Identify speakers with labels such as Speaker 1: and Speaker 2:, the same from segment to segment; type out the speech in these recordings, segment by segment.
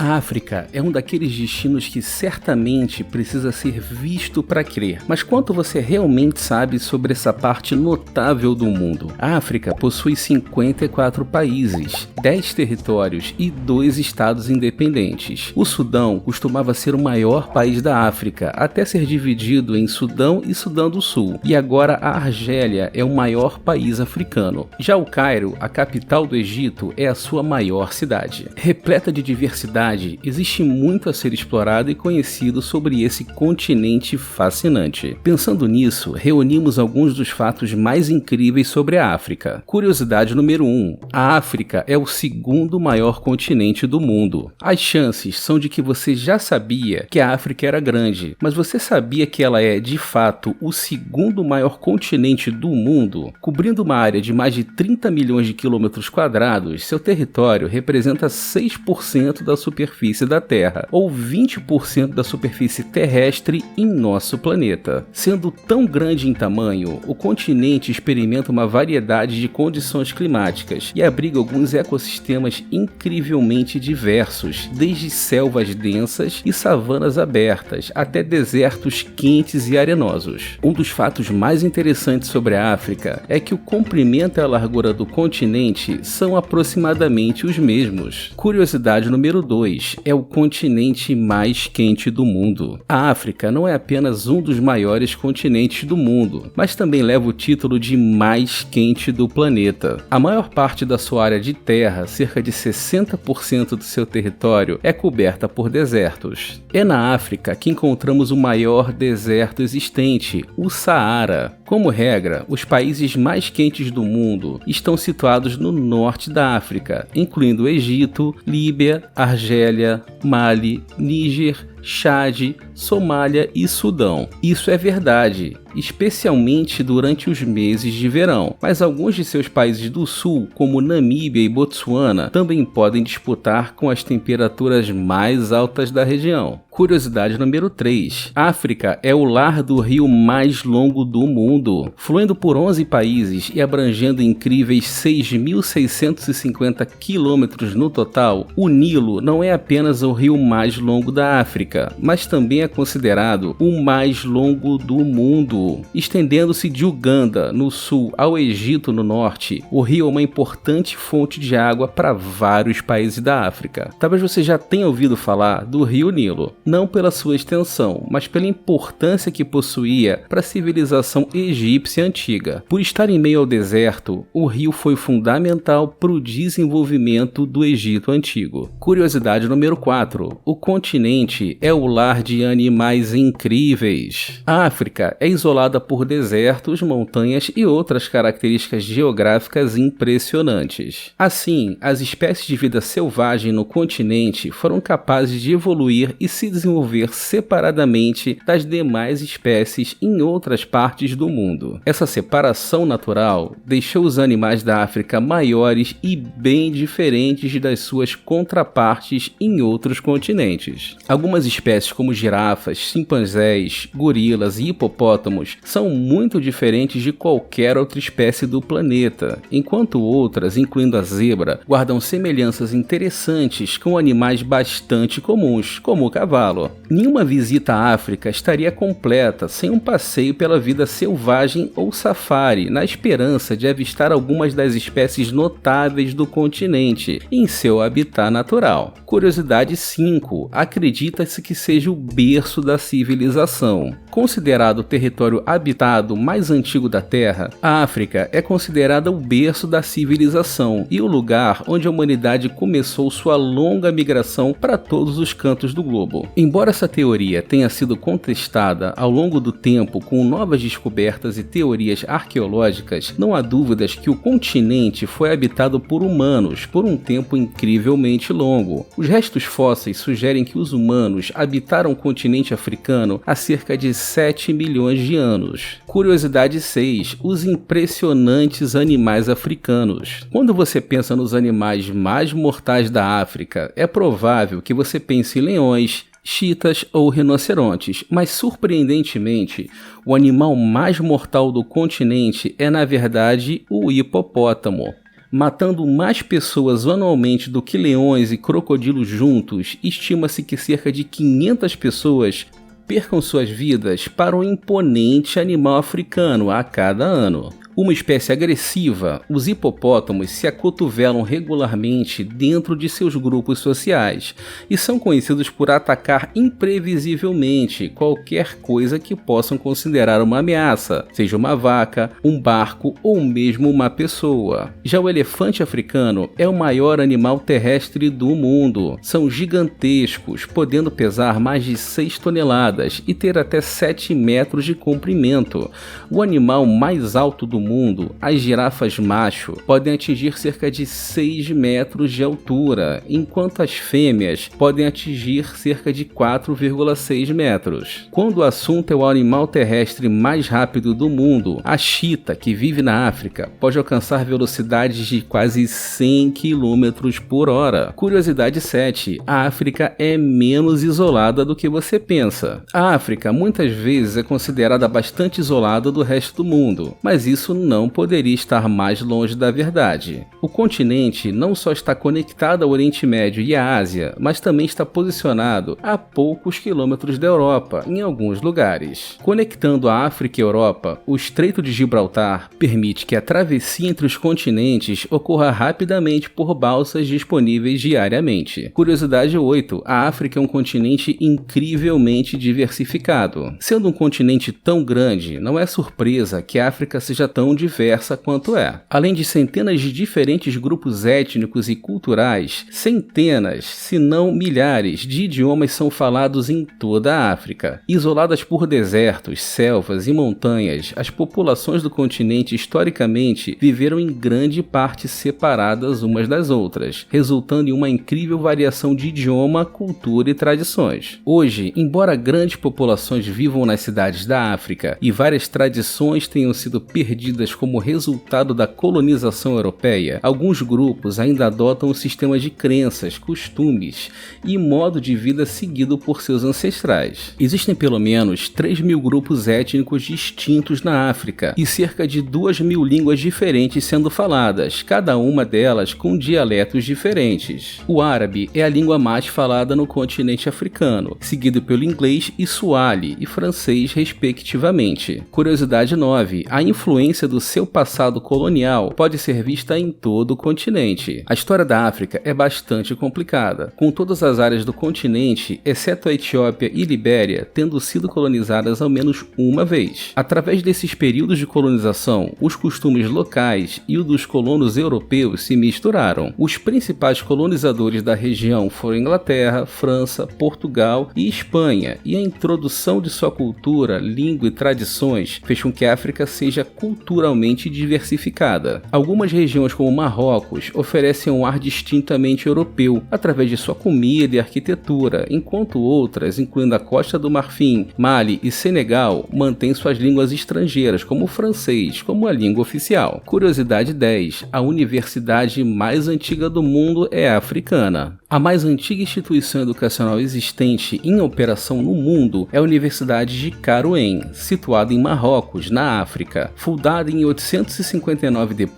Speaker 1: A África é um daqueles destinos que certamente precisa ser visto para crer. Mas quanto você realmente sabe sobre essa parte notável do mundo? A África possui 54 países, 10 territórios e 2 estados independentes. O Sudão costumava ser o maior país da África, até ser dividido em Sudão e Sudão do Sul. E agora a Argélia é o maior país africano. Já o Cairo, a capital do Egito, é a sua maior cidade. Repleta de diversidade, existe muito a ser explorado e conhecido sobre esse continente fascinante. Pensando nisso, reunimos alguns dos fatos mais incríveis sobre a África. Curiosidade número 1. A África é o segundo maior continente do mundo. As chances são de que você já sabia que a África era grande, mas você sabia que ela é, de fato, o segundo maior continente do mundo? Cobrindo uma área de mais de 30 milhões de quilômetros quadrados, seu território representa 6% da superfície da Terra, ou 20% da superfície terrestre em nosso planeta. Sendo tão grande em tamanho, o continente experimenta uma variedade de condições climáticas e abriga alguns ecossistemas incrivelmente diversos, desde selvas densas e savanas abertas até desertos quentes e arenosos. Um dos fatos mais interessantes sobre a África é que o comprimento e a largura do continente são aproximadamente os mesmos. Curiosidade número 2. É o continente mais quente do mundo. A África não é apenas um dos maiores continentes do mundo, mas também leva o título de mais quente do planeta. A maior parte da sua área de terra, cerca de 60% do seu território, é coberta por desertos. É na África que encontramos o maior deserto existente, o Saara. Como regra, os países mais quentes do mundo estão situados no norte da África, incluindo o Egito, Líbia, Argélia, Mali, Níger, Chad, Somália e Sudão. Isso é verdade, especialmente durante os meses de verão, mas alguns de seus países do sul, como Namíbia e Botsuana, também podem disputar com as temperaturas mais altas da região. Curiosidade número 3. África é o lar do rio mais longo do mundo. Fluindo por 11 países e abrangendo incríveis 6.650 quilômetros no total, o Nilo não é apenas o rio mais longo da África, mas também é considerado o mais longo do mundo. Estendendo-se de Uganda, no sul, ao Egito, no norte, o rio é uma importante fonte de água para vários países da África. Talvez você já tenha ouvido falar do rio Nilo, não pela sua extensão, mas pela importância que possuía para a civilização egípcia antiga. Por estar em meio ao deserto, o rio foi fundamental para o desenvolvimento do Egito antigo. Curiosidade número 4. O continente é o lar de animais incríveis. A África é isolada por desertos, montanhas e outras características geográficas impressionantes. Assim, as espécies de vida selvagem no continente foram capazes de evoluir e se desenvolver separadamente das demais espécies em outras partes do mundo. Essa separação natural deixou os animais da África maiores e bem diferentes das suas contrapartes em outros continentes. Algumas espécies como girafas, chimpanzés, gorilas e hipopótamos são muito diferentes de qualquer outra espécie do planeta, enquanto outras, incluindo a zebra, guardam semelhanças interessantes com animais bastante comuns, como o cavalo. Nenhuma visita à África estaria completa sem um passeio pela vida selvagem ou safari, na esperança de avistar algumas das espécies notáveis do continente em seu habitat natural. Curiosidade 5. Acredita-se que seja o berço da civilização. Considerado o território habitado mais antigo da Terra, a África é considerada o berço da civilização e o lugar onde a humanidade começou sua longa migração para todos os cantos do globo. Embora essa teoria tenha sido contestada ao longo do tempo com novas descobertas e teorias arqueológicas, não há dúvidas que o continente foi habitado por humanos por um tempo incrivelmente longo. Os restos fósseis sugerem que os humanos habitaram o continente africano há cerca de 7 milhões de anos. Curiosidade 6. Os impressionantes animais africanos. Quando você pensa nos animais mais mortais da África, é provável que você pense em leões, chitas ou rinocerontes, mas surpreendentemente, o animal mais mortal do continente é na verdade o hipopótamo. Matando mais pessoas anualmente do que leões e crocodilos juntos, estima-se que cerca de 500 pessoas percam suas vidas para um imponente animal africano a cada ano. Uma espécie agressiva, os hipopótamos se acotovelam regularmente dentro de seus grupos sociais e são conhecidos por atacar imprevisivelmente qualquer coisa que possam considerar uma ameaça, seja uma vaca, um barco ou mesmo uma pessoa. Já o elefante africano é o maior animal terrestre do mundo. São gigantescos, podendo pesar mais de 6 toneladas e ter até 7 metros de comprimento. O animal mais alto do mundo, as girafas macho, podem atingir cerca de 6 metros de altura, enquanto as fêmeas podem atingir cerca de 4,6 metros. Quando o assunto é o animal terrestre mais rápido do mundo, a cheetah, que vive na África, pode alcançar velocidades de quase 100 km por hora. Curiosidade 7. A África é menos isolada do que você pensa. A África muitas vezes é considerada bastante isolada do resto do mundo, mas isso não poderia estar mais longe da verdade. O continente não só está conectado ao Oriente Médio e à Ásia, mas também está posicionado a poucos quilômetros da Europa, em alguns lugares. Conectando a África e a Europa, o Estreito de Gibraltar permite que a travessia entre os continentes ocorra rapidamente por balsas disponíveis diariamente. Curiosidade 8. A África é um continente incrivelmente diversificado. Sendo um continente tão grande, não é surpresa que a África seja tão diversa quanto é. Além de centenas de diferentes grupos étnicos e culturais, centenas, se não milhares, de idiomas são falados em toda a África. Isoladas por desertos, selvas e montanhas, as populações do continente historicamente viveram em grande parte separadas umas das outras, resultando em uma incrível variação de idioma, cultura e tradições. Hoje, embora grandes populações vivam nas cidades da África e várias tradições tenham sido perdidas como resultado da colonização europeia, alguns grupos ainda adotam o sistema de crenças, costumes e modo de vida seguido por seus ancestrais. Existem pelo menos 3.000 grupos étnicos distintos na África e cerca de 2.000 línguas diferentes sendo faladas, cada uma delas com dialetos diferentes. O árabe é a língua mais falada no continente africano, seguido pelo inglês e suali e francês respectivamente. Curiosidade 9. A influência do seu passado colonial pode ser vista em todo o continente. A história da África é bastante complicada, com todas as áreas do continente, exceto a Etiópia e Libéria, tendo sido colonizadas ao menos uma vez. Através desses períodos de colonização, os costumes locais e o dos colonos europeus se misturaram. Os principais colonizadores da região foram Inglaterra, França, Portugal e Espanha, e a introdução de sua cultura, língua e tradições fez com que a África seja culturalmente diversificada. Algumas regiões como Marrocos oferecem um ar distintamente europeu, através de sua comida e arquitetura, enquanto outras, incluindo a Costa do Marfim, Mali e Senegal, mantêm suas línguas estrangeiras, como o francês, como a língua oficial. Curiosidade 10. A universidade mais antiga do mundo é a africana. A mais antiga instituição educacional existente em operação no mundo é a Universidade de Carouane, situada em Marrocos, na África. Fundada em 859 d.C.,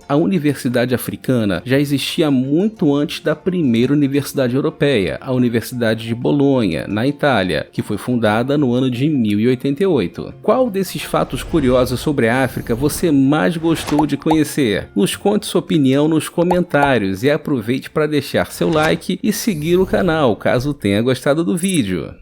Speaker 1: a Universidade Africana já existia muito antes da primeira Universidade Europeia, a Universidade de Bolonha, na Itália, que foi fundada no ano de 1088. Qual desses fatos curiosos sobre a África você mais gostou de conhecer? Nos conte sua opinião nos comentários e aproveite para deixar seu like e seguir o canal, caso tenha gostado do vídeo.